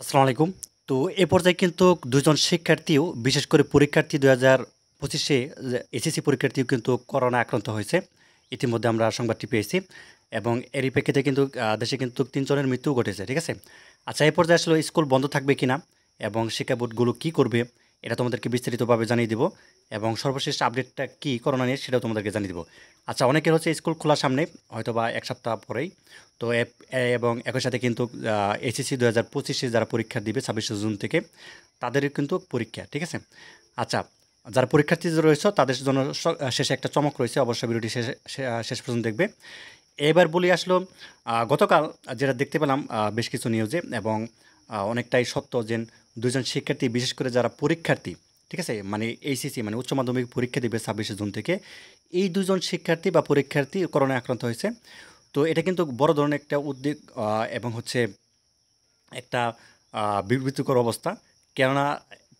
আসসালামু আলাইকুম। তো এ পর্যায়ে কিন্তু ২ জন শিক্ষার্থীও বিশেষ করে পরীক্ষার্থী ২০২৫ এ এসএসসি পরীক্ষার্থীও কিন্তু করোনা আক্রান্ত হয়েছে। ইতিমধ্যে আমরা সংবাদটি পেয়েছি এবং এরই প্রেক্ষিতে কিন্তু দেশে কিন্তু ৩ জনের মৃত্যুও ঘটেছে। ঠিক আছে? আচ্ছা, এই পর্যায়ে আসলে স্কুল বন্ধ থাকবে কিনা এবং শিক্ষা বোর্ডগুলো কী করবে এটা তোমাদেরকে বিস্তারিতভাবে জানিয়ে দিব এবং সর্বশেষ আপডেটটা কী করোনা নিয়ে সেটাও তোমাদেরকে জানিয়ে দিব। আচ্ছা, অনেকের হচ্ছে স্কুল খোলার সামনে হয়তোবা ১ সপ্তাহ পরেই। তো এবং একই সাথে কিন্তু এইচএসসি ২০২৫ যারা পরীক্ষা দিবে ২৬শে জুন থেকে তাদেরও কিন্তু পরীক্ষা। ঠিক আছে? আচ্ছা, যারা পরীক্ষার্থী রয়েছে তাদের জন্য শেষে একটা চমক রয়েছে। অবশ্যই ভিডিওটি শেষ পর্যন্ত দেখবে। এবার বলি আসলো গতকাল যেটা দেখতে পেলাম বেশ কিছু নিউজে এবং অনেকটাই সত্য যে ২ জন শিক্ষার্থী বিশেষ করে যারা পরীক্ষার্থী, ঠিক আছে? মানে এইচএসসি মানে উচ্চ মাধ্যমিক পরীক্ষা দিবে ২৬শে জুন থেকে। এই ২ জন শিক্ষার্থী বা পরীক্ষার্থী করোনায় আক্রান্ত হয়েছে। তো এটা কিন্তু বড় ধরনের একটা উদ্বেগ এবং হচ্ছে একটা বিব্রতকর অবস্থা। কেননা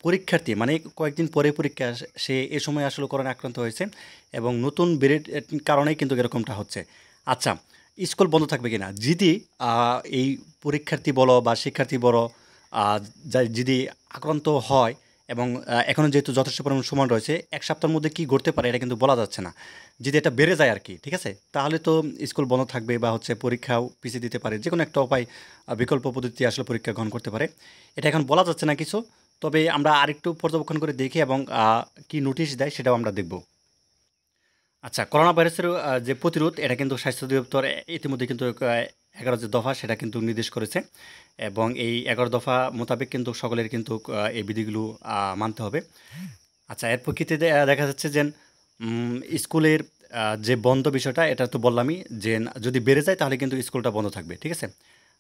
পরীক্ষার্থী মানে কয়েকদিন পরে পরীক্ষা সে এ সময় আসলে করোনায় আক্রান্ত হয়েছে এবং নতুন ভেরিয়েন্ট কারণেই কিন্তু এরকমটা হচ্ছে। আচ্ছা, স্কুল বন্ধ থাকবে কিনা? যদি এই পরীক্ষার্থী বলো বা শিক্ষার্থী বলো আ যদি আক্রান্ত হয় এবং এখনো যেহেতু যথেষ্ট পরিমাণ সময় রয়েছে, ১ সপ্তাহের মধ্যে কি ঘটতে পারে এটা কিন্তু বলা যাচ্ছে না। যদি এটা বেড়ে যায় আরকি, ঠিক আছে? তাহলে তো স্কুল বন্ধ থাকবে বা হচ্ছে পরীক্ষাও পিছিয়ে দিতে পারে। যেকোনো একটা উপায় বিকল্প পদ্ধতি আসলে পরীক্ষা গ্রহণ করতে পারে। এটা এখন বলা যাচ্ছে না কিছু। তবে আমরা আরেকটু পর্যবেক্ষণ করে দেখি এবং কি নোটিশ দেয় সেটাও আমরা দেখব। আচ্ছা, করোনা ভাইরাসের যে প্রতিরোধ এটা কিন্তু স্বাস্থ্য অধিদপ্তর ইতিমধ্যে কিন্তু ১১ যে দফা সেটা কিন্তু নির্দেশ করেছে এবং এই ১১ দফা মোতাবেক কিন্তু সকলের কিন্তু এই বিধিগুলো মানতে হবে। আচ্ছা, এর প্রেক্ষিতে দেখা যাচ্ছে যে স্কুলের যে বন্ধ বিষয়টা এটা তো বললামই যে যদি বেড়ে যায় তাহলে কিন্তু স্কুলটা বন্ধ থাকবে। ঠিক আছে?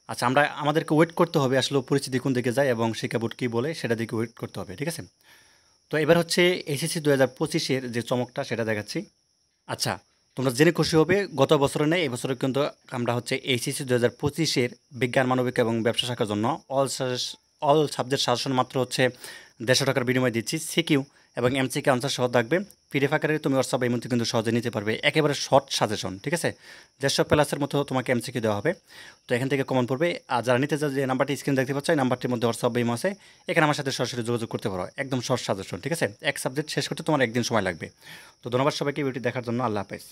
আচ্ছা, আমাদেরকে ওয়েট করতে হবে আসলে পরিস্থিতি কোন দিকে যায় এবং শিক্ষা বোর্ড কী বলে সেটা দিকে ওয়েট করতে হবে। ঠিক আছে? তো এবার হচ্ছে এসএসসি ২০২৫ এর যে চমকটা সেটা দেখাচ্ছি। আচ্ছা, তোমরা জেনে খুশি হবে গত বছরে নয় এবছরে কিন্তু আমরা হচ্ছে এইচএসসি ২০২৫ এর বিজ্ঞান, মানবিক এবং ব্যবসা শাখার জন্য অল সাবজেক্ট সাজেশন মাত্র হচ্ছে ৳১৫০ বিনিময়ে দিচ্ছি। সিকিউ এবং এমসিকিউ আনসার সহ থাকবে। পিডিএফ আকারে তুমি হোয়াটসঅ্যাপ এই মধ্যে কিন্তু সহজে নিতে পারবে। একেবারে শর্ট সাজেশন, ঠিক আছে? ১৫০ প্লাসের মতো তোমাকে এমসিকিউ দেওয়া হবে। তো এখান থেকে কমন পড়বে। আর যারা নিতে চাও যে নাম্বারটি স্ক্রিনে দেখতে পাচ্ছ এই নাম্বারটির মধ্যে হোয়াটসঅ্যাপ ইমো আছে। এখানে আমার সাথে সরাসরি যোগাযোগ করতে পারো। একদম শর্ট সাজেশন, ঠিক আছে? এক সাবজেক্ট শেষ করতে তোমার ১ দিন সময় লাগবে। তো ধন্যবাদ সবাইকে ভিডিওটি দেখার জন্য। আল্লাহ হাফেজ।